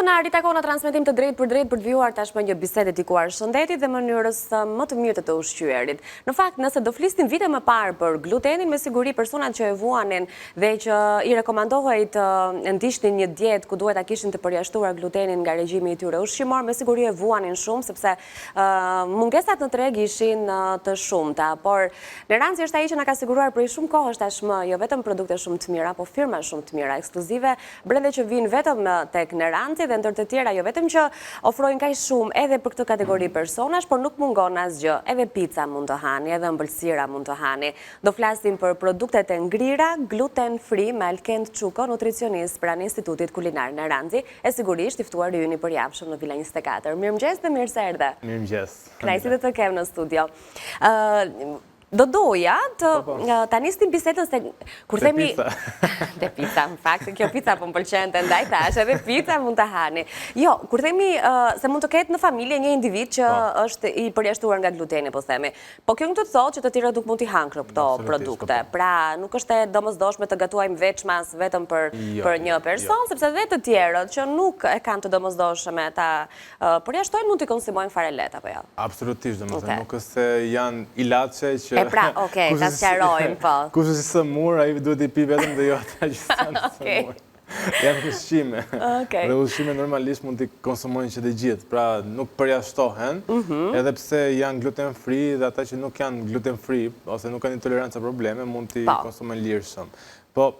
na ritakon në transmetim të drejt për të vijuar tashmë një bisedë dedikuar shëndetit dhe mënyrës më të mirë të ushqyerit. Në fakt, nëse do flisnim vite më parë për glutenin, me siguri personat që e vuanin dhe që i rekomandohej të ndiqnin një dietë ku duhet ta kishin të përjashtuar glutenin nga regjimi i tyre ushqimor, me siguri e vuanin shumë sepse mungesat në treg ishin të shumta, por Neranci është ai që na ka siguruar prej shumë kohësh tashmë jo vetëm produkte shumë të mira, po firma shumë të mira, ekskluzive, brende që vinë vetëm tek Neranci dhe ndër të tjera jo vetëm që ofrojnë kaq shumë edhe për këtë kategori personash, por nuk mungon asgjë. Edhe pica mund të hani, edhe ëmbëlsira mund të hani. Do flasim për produktet e ngrira gluten free me Alkend Çuko, nutricionist pranë Institutit Kulinar Neranci, e sigurisht i ftuar i yni përjapshëm në Villa 24. Mirëmëngjes dhe mirë se erdhe. Mirëmëngjes. Kënaqësi të të kem në studio. Do doja ta nisnim bisedën se kur themi te pica, në fakt, kjo pica po më pëlqente, ndaj thash, edhe pica mund ta hani. Jo, kur themi se mund të ketë në familje një individ që është i përjashtuar nga gluteni, po themi. Po kjo nuk do të thotë që të tjerët nuk mund t'i hanë këto produkte. Pra, nuk është e domosdoshme të gatuajmë veçmas vetëm për një person, sepse dhe të tjerët që nuk e kanë të domosdoshme ta përjashtojnë mund t'i konsumojnë fare lehtë apo jo. Absolutisht, domethënë nuk është se janë ilaçe që E pra, okej, ta sqarojmë, po. Kush është sëmur, ai duhet i pi vetëm dhe jo ata që janë sëmur. Janë ushqime. Dhe ushqime normalisht mund t'i konsumojnë që të gjithë, pra nuk përjashtohen, edhe pse janë gluten free dhe ata që nuk janë gluten free, ose nuk kanë intolerancë probleme, mund t'i konsumojnë lirshëm. Po,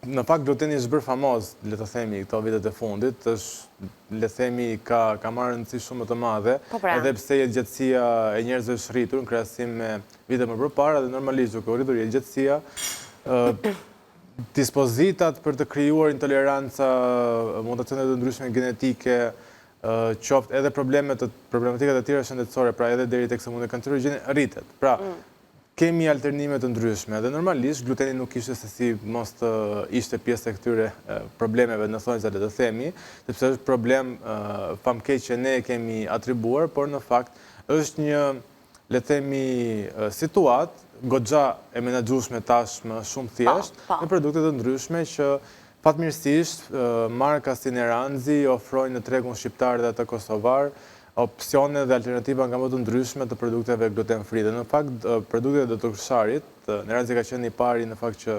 në fakt gluteni është bërë famoz, le të themi, këto vitet e fundit, është, le të themi, ka marrë rëndësi shumë të madhe, edhe pse jetëgjatësia e njerëzve është rritur në krahasim me vite më përpara dhe normalisht duke u rritur jetëgjatësia, dispozitat për të krijuar intoleranca, mutacione të ndryshme genetike, qoftë edhe problematikat e tjera shëndetësore, pra edhe deri tek sëmundjet kancerogjene rritet. Pra, kemi alternime të ndryshme dhe normalisht gluteni nuk ishte se si mos të ishte pjesë e këtyre problemeve në thonjza le të themi, sepse është problem famkeq që ne kemi atribuar, por në fakt është një, le të themi, situatë goxha e menaxhueshme tashmë shumë thjesht me produkte të ndryshme që fatmirësisht marka si Neranci ofrojnë në tregun shqiptar dhe të kosovar opsione dhe alternativa nga më të ndryshme të produkteve gluten free. Dhe në fakt, produktet e doktor Neranci ka qenë i pari në fakt që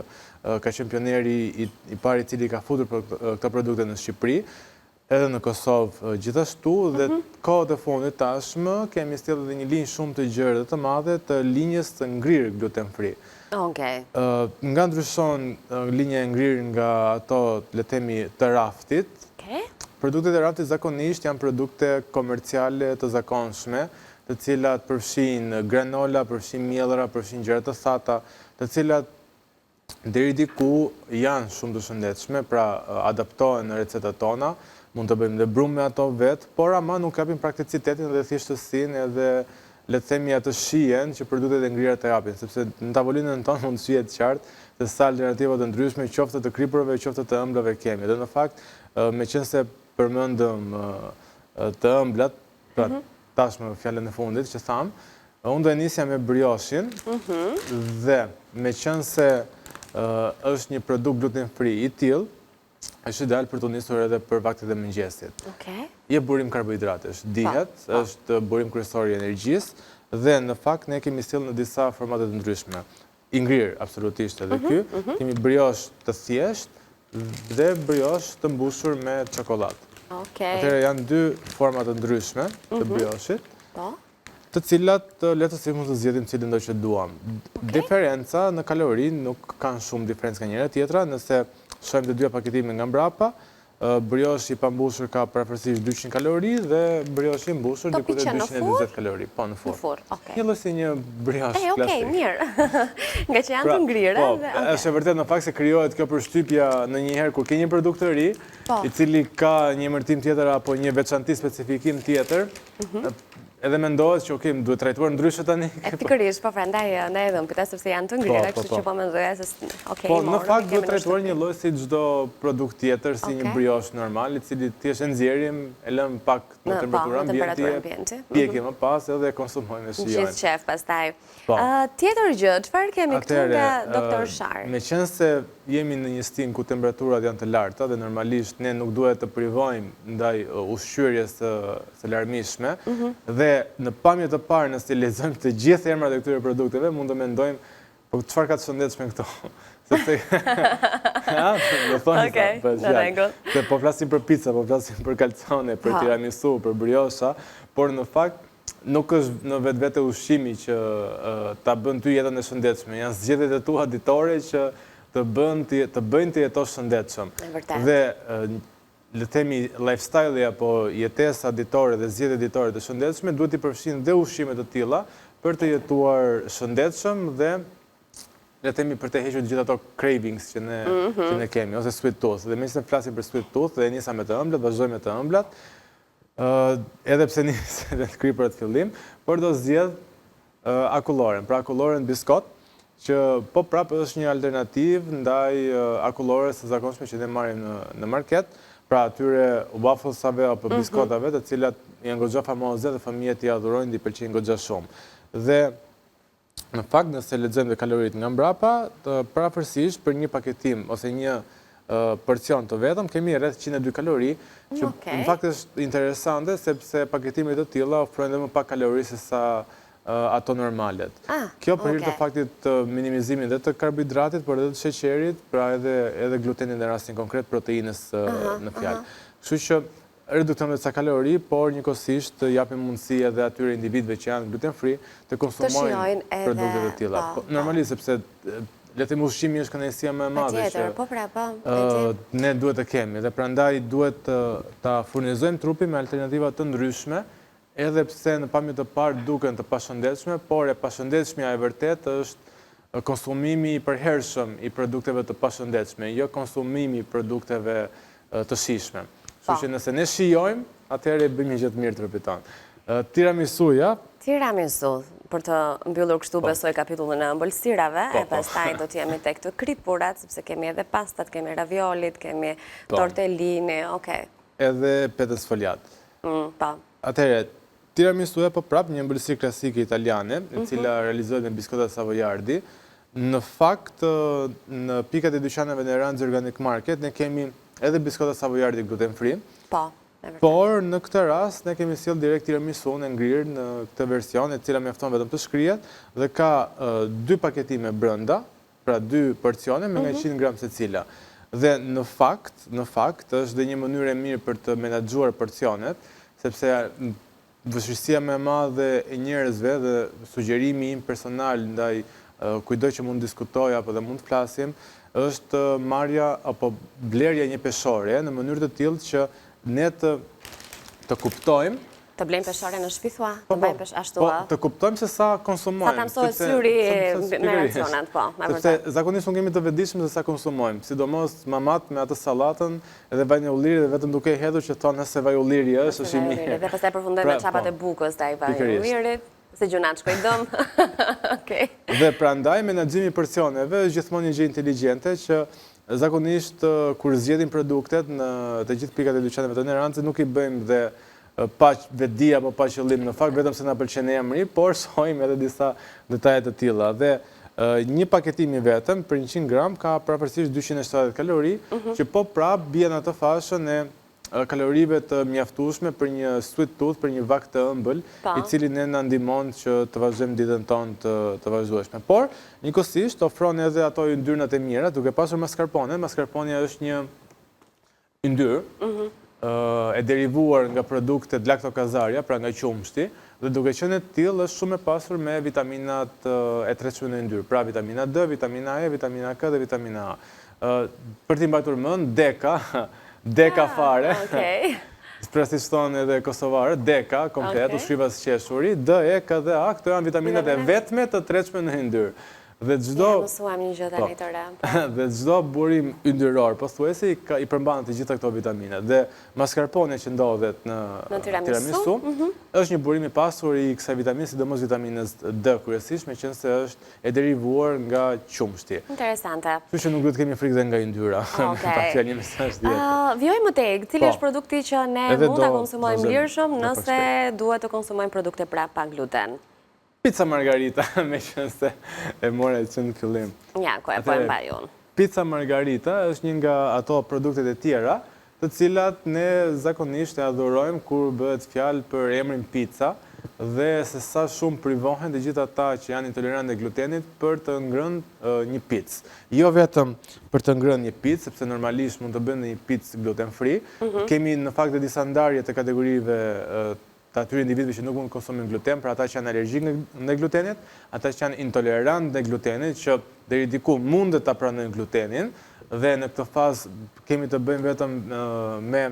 ka qenë pioneri i pari i cili ka futur për këto produkte në Shqipëri, edhe në Kosovë gjithashtu, dhe kohët e fundit tashmë kemi sjellë dhe një linjë shumë të gjerë dhe të madhe të linjës të ngrirë gluten free. Nga ndryshon linja e ngrirë nga ato, le të themi, të raftit. Produktet e raftit zakonisht janë produkte komerciale të zakonshme, të cilat përfshin granola, përfshin mielra, përfshin gjëra të thata, të cilat deri diku janë shumë të shëndetshme, pra adaptohen në recetat tona, mund të bëjmë dhe brumë me ato vetë, por ama nuk japin prakticitetin dhe thjeshtësinë edhe le të themi atë shijen që produktet e ngrira të japin, sepse në tavolinën tonë mund të shihet qartë se sa alternativa të ndryshme, qoftë të kripërve, qoftë të ëmblave kemi. Dhe në fakt, meqense përmendëm të ëmblat, pra tashmë fjalën e fundit që tham, unë do e nisja me brioshin dhe meqense është një produkt gluten free i tillë, është ideal për të nisur edhe për vaktet e mëngjesit. Je burim karbohidratesh, dihet, është burim kryesor i energjisë dhe në fakt ne kemi sjellë në disa formate të ndryshme. I ngrirë absolutisht edhe ky, kemi briosh të thjeshtë dhe briosh të mbushur me çokoladë. Atëherë janë dy forma të ndryshme të brioshit, të cilat lehtësisht mund të zgjedhim cilin do që duam. Diferenca në kalori nuk kanë shumë diferencë nga njëra tjetra, nëse shohim të dyja paketime nga mbrapa, brioshi i pambushur ka parafërsisht 200 kalori dhe brioshi i mbushur diku te 240 kalori, po në furrë. Një lloj si një briosh klasik. Okej, mirë. Nga që janë të ngrirë. Po, është e vërtetë në fakt se krijohet kjo përshtypja ndonjëherë kur ke një produkt të ri, i cili ka një emërtim tjetër apo një veçanti specifikim tjetër, edhe mendohet që okej, më duhet trajtuar ndryshe tani. Pikërisht, po prandaj edhe më pyeta sepse janë të ngrira, kështu që po mendoja se okej, po në fakt duhet trajtuar një lloj si çdo produkt tjetër, si një brioche normal, i cili ti e nxjerrim, e lëm pak në temperaturë ambienti, pjekim më pas edhe konsumojmë e shijojmë. Gjithë qef pastaj. Tjetër gjë, çfarë kemi këtu nga doktor Shar? Meqense jemi në një stin ku temperaturat janë të larta dhe normalisht ne nuk duhet të privojmë ndaj ushqyerjes së larmishme dhe në pamje të parë nëse lexojmë të gjithë emrat e këtyre produkteve mund të mendojmë po çfarë ka të shëndetshme këto? Sepse do thoni se po flasim për pica, po flasim për kalcone, për tiramisu, për briocha, por në fakt nuk është në vetvete ushqimi që ta bën ty jetën e shëndetshme, janë zgjedhjet e tua ditore që të bëjnë të jetosh shëndetshëm. Dhe le të themi lifestyle apo jetesa ditore dhe zgjedhjet ditore të shëndetshme duhet i përfshin dhe ushqime të tilla për të jetuar shëndetshëm dhe le të themi për të hequr gjithë ato cravings që ne kemi ose sweet tooth. Dhe meqense flasim për sweet tooth dhe nisa me të ëmblat, vazhdojmë me të ëmblat. Edhe pse nisë dhe të kry për të fillim, por do zgjedh akulloren. Pra akulloren biskot, që po prapë është një alternativ ndaj akullores së zakonshme që ne marrim në market, pra atyre wafflesave apo biskotave, të cilat janë goxha famoze dhe fëmijët i adhurojnë dhe i pëlqejnë goxha shumë. Dhe në fakt nëse lexojmë dhe kaloritë nga mbrapa, parafërsisht për një paketim ose një porcion të vetëm, kemi rreth 102 kalori, që në fakt është interesante, sepse paketimet të tilla ofrojnë dhe më pak kalori se sa ato normalet. Kjo për hir të faktit të minimizimit dhe të karbohidratit, por edhe të sheqerit, pra edhe glutenit në rastin konkret, proteinës në fjalë. Kështu që reduktojmë dhe ca kalori, por njëkohësisht japim mundësi edhe atyre individëve që janë gluten free të konsumojnë produkte të tilla. Normalisht sepse le të themi ushqimi është kënaqësia më e madhe që ne duhet të kemi dhe prandaj duhet ta furnizojmë trupin me alternativa të ndryshme, edhe pse në pamje të parë duken të pashëndetshme, por e pashëndetshmja e vërtet është konsumimi i përhershëm i produkteve të pashëndetshme, jo konsumimi i produkteve të shijshme. Kështu që nëse ne shijojmë, atëherë bëjmë një gjë të mirë trupit tonë. Tiramisuja. Tiramisu, për të mbyllur kështu besoj kapitullin e ëmbëlsirave, e pastaj do të jemi tek të kripurat, sepse kemi edhe pastat, kemi raviolit, kemi tortellini, edhe petën sfogliat. Atëherë, tiramisuja po prap një ëmbëlsirë klasike italiane, e cila realizohet me biskota savoiardi. Në fakt, në pikat e dyqaneve në Ranx Organic Market, ne kemi edhe biskota savoiardi gluten free. Por në këtë rast ne kemi sjell direkt tiramisu në ngrirë në këtë version, e cila mjafton vetëm të shkrihet dhe ka 2 paketime brenda, pra 2 porcione me 100 gram secila. Dhe në fakt është dhe një mënyrë e mirë për të menaxhuar porcionet, sepse vështirësia më e madhe e njerëzve dhe sugjerimi im personal ndaj kujdo që mund diskutoj apo dhe mund të flasim, është marrja apo blerja një peshore në mënyrë të tillë që ne të kuptojmë. Të blejmë peshore në shtëpi thua? Të bëjmë ashtu? Të kuptojmë se sa konsumojmë. Sa ta mësohet syri me racionat, po. Sepse zakonisht nuk kemi të vetëdijshëm se sa konsumojmë. Sidomos mamat me atë sallatën edhe vaj në ulliri dhe vetëm duke hedhur që thonë nëse vaj ulliri është i mirë. Dhe pastaj përfundojmë me çapat e bukës të ai vaj ullirit. Se gjunat shkoj dëm. Dhe prandaj menaxhimi i porcioneve është gjithmonë një gjë inteligjente që zakonisht kur zgjedhim produktet në të gjithë pikat e dyqaneve të Rancit nuk i bëjmë dhe pa vetdi apo pa qëllim në fakt vetëm se na pëlqen emri, por shohim edhe disa detaje të tilla. Dhe një paketim i vetëm për 100 gram ka prapërsisht 270 kalori, që po prap bien në atë fashën e kalorive të mjaftueshme për një sweet tooth, për një vak të ëmbël, i cili ne na ndihmon që të vazhdojmë ditën tonë të vazhdueshme. Por, njëkohësisht ofron edhe ato yndyrnat e mira, duke pasur mascarpone. Mascarpone është një yndyr e derivuar nga produktet laktokazarja, pra nga qumshti, dhe duke qenë e tillë është shumë e pasur me vitaminat e tretshme në yndyr, pra vitamina D, vitamina E, vitamina K dhe vitamina A. Për t'i mbajtur mend, deka fare, prasisht thonë edhe kosovarët, deka, komplet, u shqipas qeshuri, D, E, K dhe A, këto janë vitaminat e vetme të tretshme në yndyr. Dhe çdo mësuam një gjë tani të re. dhe çdo burim yndyror, pothuajse i përmban të gjitha këto vitamine. Dhe mascarpone që ndodhet në tiramisu është një burim i pasur i kësaj vitamine, sidomos vitaminës D kryesisht, meqense është e derivuar nga qumshti. Interesante. Kështu që nuk duhet kemi frikë dhe nga yndyra. Okej. Një mesazh tjetër. Vjojmë më tek, cili është produkti që ne mund ta konsumojmë lirshëm nëse duhet të konsumojmë produkte pa gluten? Pizza margarita, me qenë se e more që në fillim. Ja, ku e po e mbaj unë. Pizza margarita është një nga ato produktet e tjera, të cilat ne zakonisht e adhurojmë kur bëhet fjalë për emrin pizza, dhe se sa shumë privohen të gjithë ata që janë intolerantë ndaj glutenit për të ngrënë një picë. Jo vetëm për të ngrënë një picë, sepse normalisht mund të bënë një picë gluten free. Kemi në fakt disa ndarje të kategorive të atyre individëve që nuk mund të konsumojnë gluten, për ata që janë alergjik ndaj glutenit, ata që janë intolerant ndaj glutenit, që deri diku mundet ta pranojnë glutenin, dhe në këtë fazë kemi të bëjmë vetëm me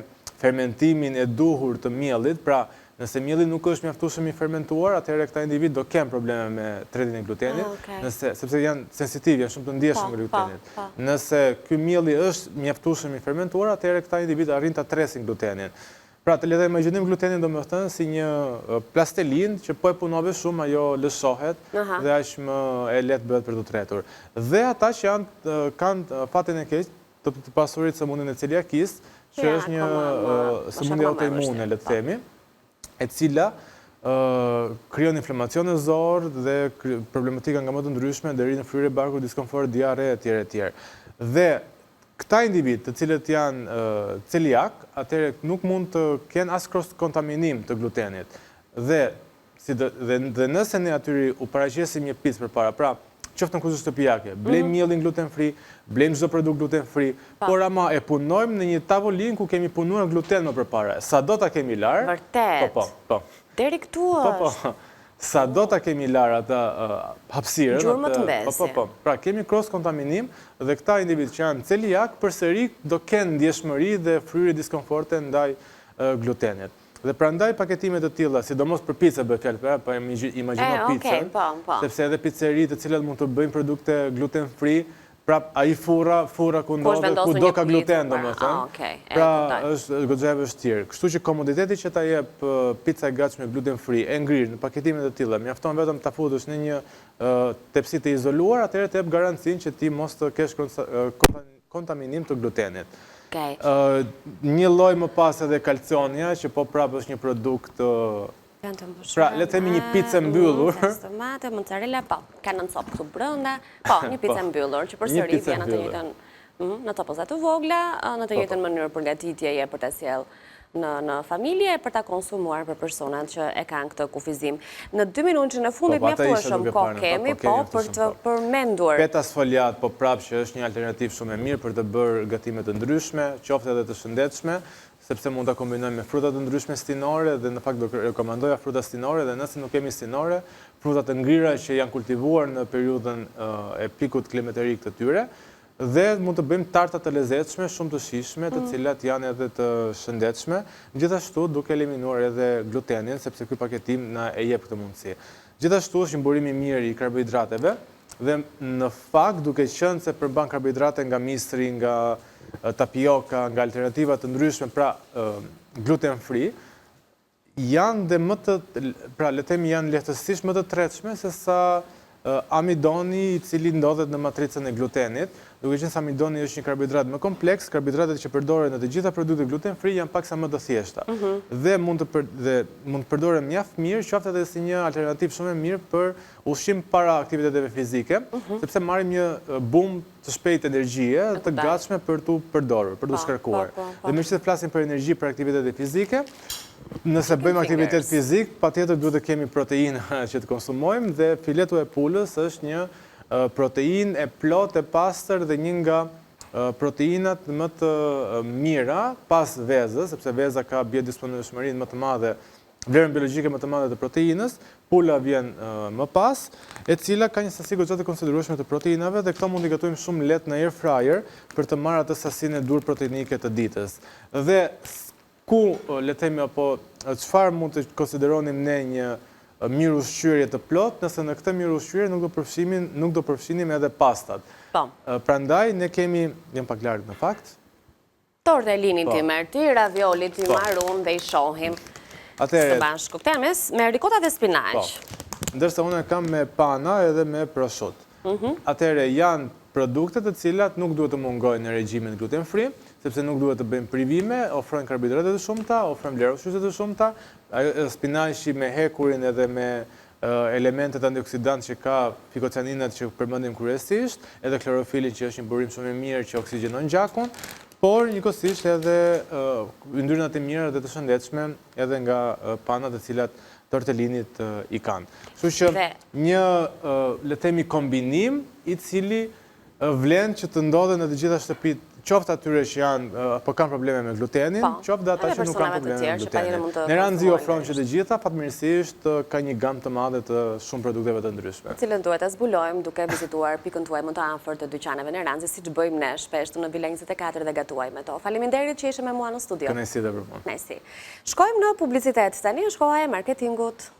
fermentimin e duhur të miellit, pra nëse mielli nuk është mjaftueshëm i fermentuar, atëherë këta individ do kenë probleme me tretjen e glutenit, sepse janë sensitiv, janë shumë të ndjeshëm me glutenit. Nëse ky mielli është mjaftueshëm i fermentuar, atëherë këta individ arrin ta tresin glutenin. Pra, të le të imagjinojmë glutenin domethënë si një plastelin që po e punove shumë, ajo lëshohet dhe aq më e lehtë bëhet për të tretur. Dhe ata që kanë fatin e keq të pasurit sëmundjen e celiakisë, që është një sëmundje autoimune, le të themi, e cila krijon inflamacion në zor dhe problematika nga më të ndryshme deri në fryrje barku, diskomfort, diare etj. Dhe këta individ të cilët janë celiak, atëherë nuk mund të kenë as cross-kontaminim të glutenit. Dhe nëse ne atyri u paraqesim një picë përpara, pra qoftë në kuzhë shtëpiake, blejmë mielin gluten free, blejmë çdo produkt gluten free, por ama e punojmë në një tavolinë ku kemi punuar gluten më përpara. Sa do ta kemi larë? Vërtet. Po. Deri këtu është. Sa do ta kemi larë atë hapësirën. Gjurmë më të mbesi. Po. Pra kemi cross-kontaminim dhe këta individ që janë celiak përsëri do kenë ndjeshmëri dhe fryrje diskomforte ndaj glutenit. Dhe prandaj paketimet të tilla, sidomos për picë bëhet fjalë, pa imagjino picën, sepse edhe pizzeritë të cilat mund të bëjnë produkte gluten free, prap ai furra ku ndodhet, ku do ka gluten domethënë. Pra është goxha e vështirë. Kështu që komoditeti që ta jep pica e gatshme gluten free e ngrirë në paketimet të tilla, mjafton vetëm ta futesh në një tepsi të izoluar, atëherë të jep garancinë që ti mos të kesh kontaminim të glutenit. Një lloj më pas edhe kalcionja, që po prapë është një produkt. Pra, le të themi një picë mbyllur. Tomate, mozzarella, po, ka nën copë këtu brenda. Po, një picë mbyllur, që përsëri vjen në topoza të vogla, në të njëjtën mënyrë përgatitjeje për ta sjellë në familje, për ta konsumuar për personat që e kanë këtë kufizim. Në 2 minutë që në fundit mjaftueshëm kohë kemi, po, për të përmendur. Peta sfoliat, po prapë që është një alternativë shumë e mirë për të bërë gatime të ndryshme, qoftë edhe të shëndetshme, sepse mund ta kombinojmë me fruta të ndryshme stinore, dhe në fakt do rekomandoja fruta stinore, dhe nëse nuk kemi stinore, fruta të ngrira që janë kultivuar në periudhën e pikut klimaterik të tyre, dhe mund të bëjmë tarta të lezetshme, shumë të shijshme, të cilat janë edhe të shëndetshme, gjithashtu duke eliminuar edhe glutenin, sepse ky paketim na e jep këtë mundësi. Gjithashtu është një burim i mirë i karbohidrateve, dhe në fakt duke qenë se përmban karbohidrate nga misri, nga tapioka, nga alternativa të ndryshme, pra gluten free, janë dhe më të, pra le të themi janë lehtësisht më të tretshme se sa amidoni i cili ndodhet në matricën e glutenit, duke qenë se amidoni është një karbohidrat më kompleks, karbohidratet që përdoren në të gjitha produktet gluten free janë paksa më të thjeshta. Dhe mund të përdoren mjaft mirë, qoftë edhe si një alternativë shumë e mirë për ushqim para aktiviteteve fizike, sepse marrim një bum të shpejtë energjie të gatshme për t'u përdorur, për t'u shkarkuar. Dhe meqenëse flasim për energji për aktivitete fizike, nëse bëjmë aktivitet fizik, patjetër duhet të kemi proteinë që të konsumojmë, dhe filetu e pulës është një proteinë e plotë, e pastër dhe një nga proteinat më të mira pas vezës, sepse veza ka biodisponueshmërinë më të madhe, vlerën biologjike më të madhe të proteinës, pula vjen më pas, e cila ka një sasi goxha të konsiderueshme të proteinave, dhe këto mund t'i gatojmë shumë lehtë në air fryer për të marrë atë sasinë e dur proteinike të ditës. Dhe ku, le të themi, apo çfarë mund të konsideronim ne një mirë ushqyerje të plot, nëse në këtë mirë ushqyerje nuk do përfshinim edhe pastat. Po. Prandaj, ne jem pak larg në fakt. Tortellini ti merti, ravioli ti marrum dhe I shohim së bashku. Këtë janë me rikota dhe spinaq. Ndërsa unë kam me pana edhe me prosciutto. Atëherë janë produkte të cilat nuk duhet të mungojnë në regjimin gluten free, sepse nuk duhet të bëjmë privime, ofrojnë karbohidrate të shumta, ofrojnë vlerë ushqyese të shumta, spinaqi me hekurin edhe me elementet antioksidantë që ka fikocianinat që përmendim kryesisht, edhe klorofilin që është një burim shumë I mirë që oksigjenon gjakun, por njëkohësisht edhe yndyrnat e mira dhe të shëndetshme edhe nga panat të cilat tortellinit I kanë. Kështu që një le të themi kombinim I cili vlen që të ndodhen në të gjitha shtëpit, qoftë atyre që janë apo kanë probleme me glutenin, qoftë dhe ata që nuk kanë probleme me glutenin. Në Ranzi ofron që të gjitha, fatmirësisht ka një gamë të madhe të shumë produkteve të ndryshme. Cilën duhet ta zbulojmë duke vizituar pikën tuaj më të afërt të dyqaneve në Ranzi, siç bëjmë ne shpesh në Vila 24 dhe gatuajmë to. Faleminderit që ishe me mua në studio. Kënaqësi dhe për mua. Kënaqësi. Shkojmë në publicitet. Tani është koha e marketingut.